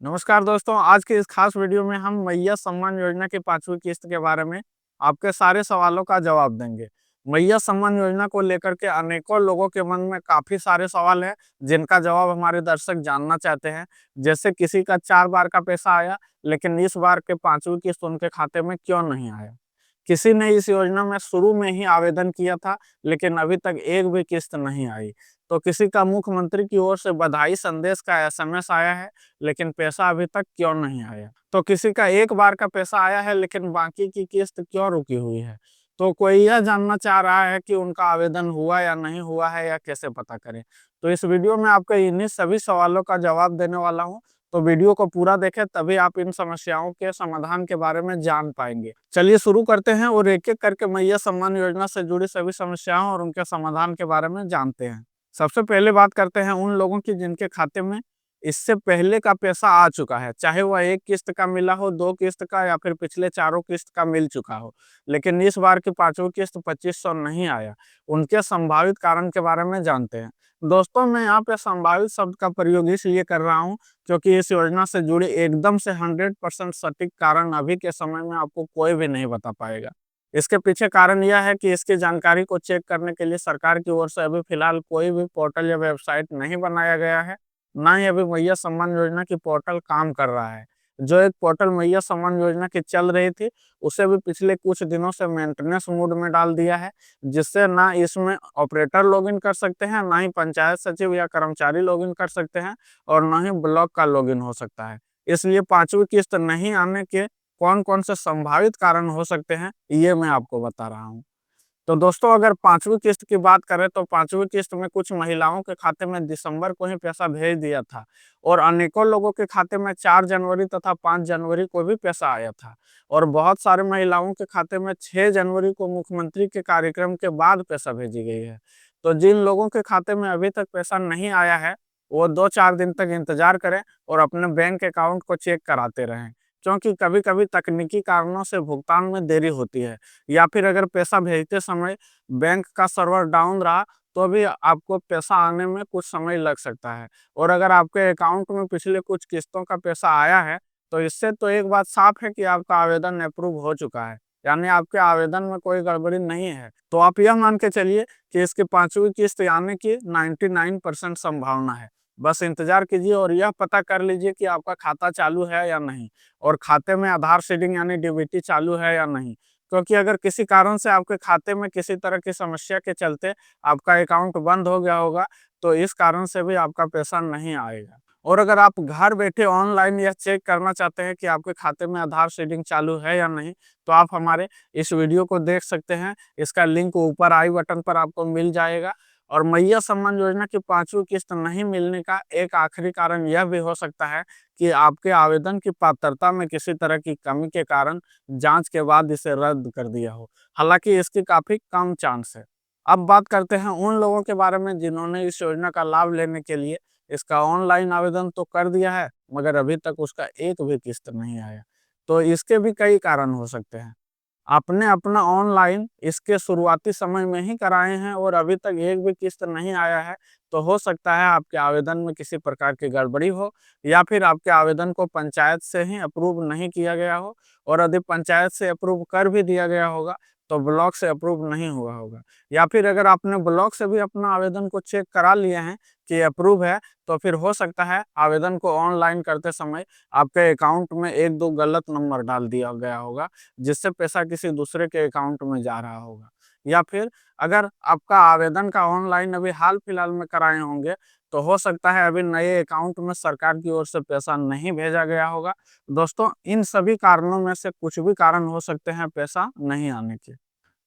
नमस्कार दोस्तों, आज के इस खास वीडियो में हम मैया सम्मान योजना की 5वीं किस्त के बारे में आपके सारे सवालों का जवाब देंगे। मैया सम्मान योजना को लेकर के अनेकों लोगों के मन में काफ़ी सारे सवाल हैं, जिनका जवाब हमारे दर्शक जानना चाहते हैं। जैसे किसी का 4 बार का पैसा आया, लेकिन इस बार के 5वीं किस्त उनके खाते में क्यों नहीं आया? किसी ने इस योजना में शुरू में ही आवेदन किया था, लेकिन अभी तक एक भी किस्त नहीं आई। तो किसी का मुख्यमंत्री की ओर से बधाई संदेश का एसएमएस आया है, लेकिन पैसा अभी तक क्यों नहीं आया? तो किसी का एक बार का पैसा आया है, लेकिन बाकी की किस्त क्यों रुकी हुई है? तो कोई यह जानना चाह रहा है कि उनका आवेदन हुआ या नहीं हुआ है, या कैसे पता करें? तो इस वीडियो में आपको इन्हीं सभी सवालों का जवाब देने वाला हूँ। तो वीडियो को पूरा देखें, तभी आप इन समस्याओं के समाधान के बारे में जान पाएंगे। चलिए शुरू करते हैं और एक-एक करके मैया सम्मान योजना से जुड़ी सभी समस्याओं और उनके समाधान के बारे में जानते हैं। सबसे पहले बात करते हैं उन लोगों की जिनके खाते में इससे पहले का पैसा आ चुका है, चाहे वह 1 किस्त का मिला हो, 2 किस्त का, या फिर पिछले चारों किस्त का मिल चुका हो। लेकिन इस बार की 5वीं किस्त 2500 नहीं आया। उनके संभावित कारण के बारे में जानते हैं। दोस्तों, मैं यहाँ पे संभावित शब्द का प्रयोग इसलिए कर रहा हूँ, क्योंकि इस योजना से जुड़े एकदम से 100% सटीक कारण अभी के समय में आपको कोई भी नहीं बता पाएगा। इसके पीछे कारण यह है कि इसकी जानकारी को चेक करने के लिए सरकार की ओर से अभी फिलहाल कोई भी पोर्टल या वेबसाइट नहीं बनाया गया है। ना ही अभी मैया सम्मान योजना की पोर्टल काम कर रहा है। जो एक पोर्टल मैया सम्मान योजना की चल रही थी, उसे भी पिछले कुछ दिनों से मेंटेनेंस मोड में डाल दिया है, जिससे ना इसमें ऑपरेटर लॉगिन कर सकते हैं, ना ही पंचायत सचिव या कर्मचारी लॉगिन कर सकते हैं, और ना ही ब्लॉक का लॉगिन हो सकता है। इसलिए 5वीं किस्त नहीं आने के कौन-कौन से संभावित कारण हो सकते हैं, ये मैं आपको बता रहा हूँ। तो दोस्तों, अगर 5वीं किस्त की बात करें, तो 5वीं किस्त में कुछ महिलाओं के खाते में दिसंबर को ही पैसा भेज दिया था, और अनेकों लोगों के खाते में 4 जनवरी तथा 5 जनवरी को भी पैसा आया था, और बहुत सारे महिलाओं के खाते में 6 जनवरी को मुख्यमंत्री के कार्यक्रम के बाद पैसा भेजी गई है। तो जिन लोगों के खाते में अभी तक पैसा नहीं आया है, वो 2-4 दिन तक इंतजार करें और अपने बैंक अकाउंट को चेक कराते रहें, क्योंकि कभी-कभी तकनीकी कारणों से भुगतान में देरी होती है, या फिर अगर पैसा भेजते समय बैंक का सर्वर डाउन रहा, तो भी आपको पैसा आने में कुछ समय लग सकता है। और अगर आपके अकाउंट में पिछले कुछ किस्तों का पैसा आया है, तो इससे तो एक बात साफ है कि आपका आवेदन अप्रूव हो चुका है, यानी आपके आवेदन में कोई गड़बड़ी नहीं है। तो आप यह मान के चलिए कि इसकी 5वीं किस्त आने की 99% संभावना है। बस इंतजार कीजिए और यह पता कर लीजिए कि आपका खाता चालू है या नहीं, और खाते में आधार सीडिंग यानी डीबीटी चालू है या नहीं। क्योंकि अगर किसी कारण से आपके खाते में किसी तरह की समस्या के चलते आपका अकाउंट बंद हो गया होगा, तो इस कारण से भी आपका पैसा नहीं आएगा। और अगर आप घर बैठे ऑनलाइन यह चेक करना चाहते हैं कि आपके खाते में आधार सीडिंग चालू है या नहीं, तो आप हमारे इस वीडियो को देख सकते हैं। इसका लिंक ऊपर आई बटन पर आपको मिल जाएगा। और मैया सम्मान योजना की 5वीं किस्त नहीं मिलने का एक आखिरी कारण यह भी हो सकता है कि आपके आवेदन की पात्रता में किसी तरह की कमी के कारण जांच के बाद इसे रद्द कर दिया हो। हालांकि इसकी काफ़ी कम चांस है। अब बात करते हैं उन लोगों के बारे में जिन्होंने इस योजना का लाभ लेने के लिए इसका ऑनलाइन आवेदन तो कर दिया है, मगर अभी तक उसका एक भी किस्त नहीं आया। तो इसके भी कई कारण हो सकते हैं। आपने अपना ऑनलाइन इसके शुरुआती समय में ही कराए हैं और अभी तक एक भी किस्त नहीं आया है, तो हो सकता है आपके आवेदन में किसी प्रकार की गड़बड़ी हो, या फिर आपके आवेदन को पंचायत से ही अप्रूव नहीं किया गया हो, और यदि पंचायत से अप्रूव कर भी दिया गया होगा, तो ब्लॉक से अप्रूव नहीं हुआ होगा। या फिर अगर आपने ब्लॉक से भी अपना आवेदन को चेक करा लिए हैं कि अप्रूव है, तो फिर हो सकता है आवेदन को ऑनलाइन करते समय आपके अकाउंट में 1-2 गलत नंबर डाल दिया गया होगा, जिससे पैसा किसी दूसरे के अकाउंट में जा रहा होगा। या फिर अगर आपका आवेदन का ऑनलाइन अभी हाल फिलहाल में कराए होंगे, तो हो सकता है अभी नए अकाउंट में सरकार की ओर से पैसा नहीं भेजा गया होगा। दोस्तों, इन सभी कारणों में से कुछ भी कारण हो सकते हैं पैसा नहीं आने के।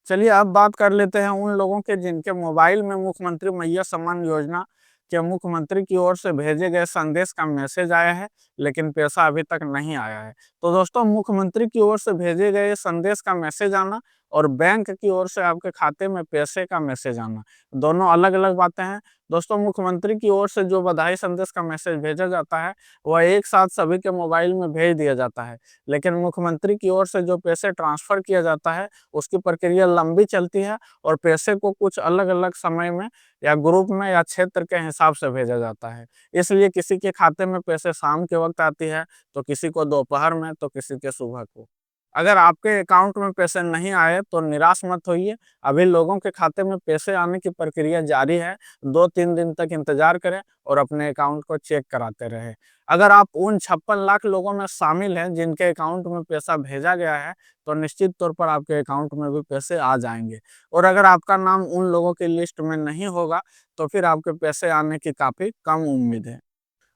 चलिए अब बात कर लेते हैं उन लोगों के जिनके मोबाइल में मुख्यमंत्री मैया सम्मान योजना के मुख्यमंत्री की ओर से भेजे गए संदेश का मैसेज आया है, लेकिन पैसा अभी तक नहीं आया है। तो दोस्तों, मुख्यमंत्री की ओर से भेजे गए संदेश का मैसेज आना और बैंक की ओर से आपके खाते में पैसे का मैसेज आना, दोनों अलग-अलग बातें हैं। दोस्तों, मुख्यमंत्री की ओर से जो बधाई संदेश का मैसेज भेजा जाता है, वह एक साथ सभी के मोबाइल में भेज दिया जाता है। लेकिन मुख्यमंत्री की ओर से जो पैसे ट्रांसफ़र किया जाता है, उसकी प्रक्रिया लंबी चलती है और पैसे को कुछ अलग-अलग समय में या ग्रुप में या क्षेत्र के हिसाब से भेजा जाता है। इसलिए किसी के खाते में पैसे शाम के वक़्त आती है, तो किसी को दोपहर में, तो किसी के सुबह को। अगर आपके अकाउंट में पैसे नहीं आए तो निराश मत होइए, अभी लोगों के खाते में पैसे आने की प्रक्रिया जारी है। 2-3 दिन तक इंतज़ार करें और अपने अकाउंट को चेक कराते रहें। अगर आप उन 56 लाख लोगों में शामिल हैं जिनके अकाउंट में पैसा भेजा गया है, तो निश्चित तौर पर आपके अकाउंट में भी पैसे आ जाएँगे। और अगर आपका नाम उन लोगों की लिस्ट में नहीं होगा, तो फिर आपके पैसे आने की काफ़ी कम उम्मीद है।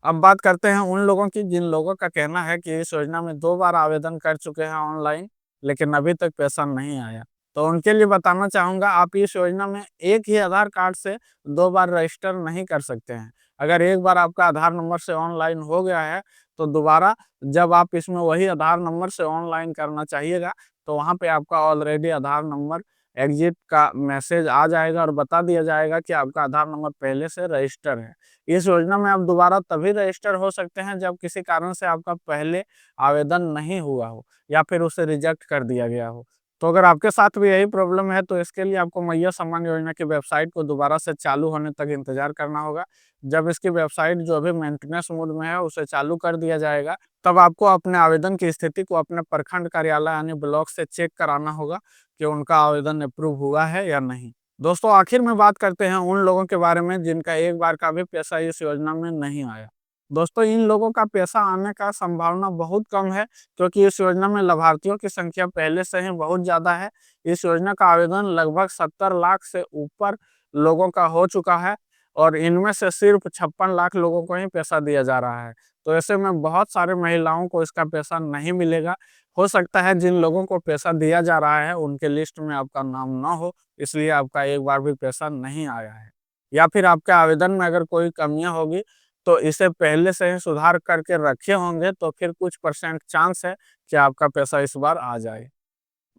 अब बात करते हैं उन लोगों की जिन लोगों का कहना है कि इस योजना में 2 बार आवेदन कर चुके हैं ऑनलाइन, लेकिन अभी तक पैसा नहीं आया। तो उनके लिए बताना चाहूँगा, आप इस योजना में एक ही आधार कार्ड से 2 बार रजिस्टर नहीं कर सकते हैं। अगर एक बार आपका आधार नंबर से ऑनलाइन हो गया है, तो दोबारा जब आप इसमें वही आधार नंबर से ऑनलाइन करना चाहिएगा, तो वहाँ पे आपका ऑलरेडी आधार नंबर एग्ज़िट का मैसेज आ जाएगा और बता दिया जाएगा कि आपका आधार नंबर पहले से रजिस्टर है। इस योजना में आप दोबारा तभी रजिस्टर हो सकते हैं जब किसी कारण से आपका पहले आवेदन नहीं हुआ हो या फिर उसे रिजेक्ट कर दिया गया हो। तो अगर आपके साथ भी यही प्रॉब्लम है, तो इसके लिए आपको मैया सम्मान योजना की वेबसाइट को दोबारा से चालू होने तक इंतज़ार करना होगा। जब इसकी वेबसाइट जो अभी मेंटेनेंस मोड में है, उसे चालू कर दिया जाएगा, तब आपको अपने आवेदन की स्थिति को अपने प्रखंड कार्यालय यानी ब्लॉक से चेक कराना होगा कि उनका आवेदन अप्रूव हुआ है या नहीं। दोस्तों, आखिर में बात करते हैं उन लोगों के बारे में जिनका एक बार का भी पैसा इस योजना में नहीं आया। दोस्तों, इन लोगों का पैसा आने का संभावना बहुत कम है, क्योंकि इस योजना में लाभार्थियों की संख्या पहले से ही बहुत ज़्यादा है। इस योजना का आवेदन लगभग 70 लाख से ऊपर लोगों का हो चुका है और इनमें से सिर्फ 56 लाख लोगों को ही पैसा दिया जा रहा है। तो ऐसे में बहुत सारे महिलाओं को इसका पैसा नहीं मिलेगा। हो सकता है जिन लोगों को पैसा दिया जा रहा है, उनके लिस्ट में आपका नाम ना हो, इसलिए आपका एक बार भी पैसा नहीं आया है। या फिर आपके आवेदन में अगर कोई कमियाँ होगी, तो इसे पहले से ही सुधार करके रखे होंगे, तो फिर कुछ परसेंट चांस है कि आपका पैसा इस बार आ जाए।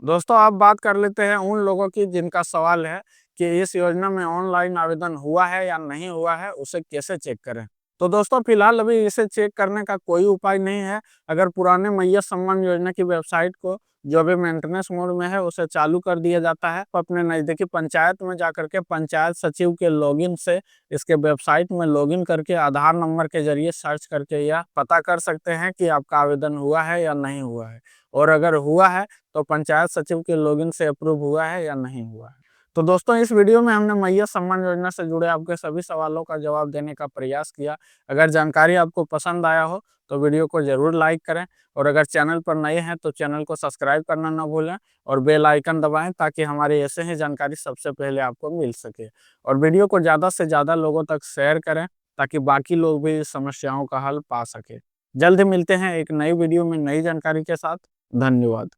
दोस्तों, अब बात कर लेते हैं उन लोगों की जिनका सवाल है कि इस योजना में ऑनलाइन आवेदन हुआ है या नहीं हुआ है, उसे कैसे चेक करें? तो दोस्तों, फिलहाल अभी इसे चेक करने का कोई उपाय नहीं है। अगर पुराने मैया सम्मान योजना की वेबसाइट को, जो अभी मेंटेनेंस मोड में है, उसे चालू कर दिया जाता है, तो अपने नज़दीकी पंचायत में जाकर के पंचायत सचिव के लॉगिन से इसके वेबसाइट में लॉगिन करके आधार नंबर के ज़रिए सर्च करके यह पता कर सकते हैं कि आपका आवेदन हुआ है या नहीं हुआ है। और अगर हुआ है, तो पंचायत सचिव के लॉगिन से अप्रूव हुआ है या नहीं हुआ है। तो दोस्तों, इस वीडियो में हमने मैया सम्मान योजना से जुड़े आपके सभी सवालों का जवाब देने का प्रयास किया। अगर जानकारी आपको पसंद आया हो, तो वीडियो को ज़रूर लाइक करें और अगर चैनल पर नए हैं, तो चैनल को सब्सक्राइब करना ना भूलें और बेल आइकन दबाएँ, ताकि हमारी ऐसे ही जानकारी सबसे पहले आपको मिल सके। और वीडियो को ज़्यादा से ज़्यादा लोगों तक शेयर करें, ताकि बाकी लोग भी इस समस्याओं का हल पा सकें। जल्द मिलते हैं एक नई वीडियो में नई जानकारी के साथ। धन्यवाद।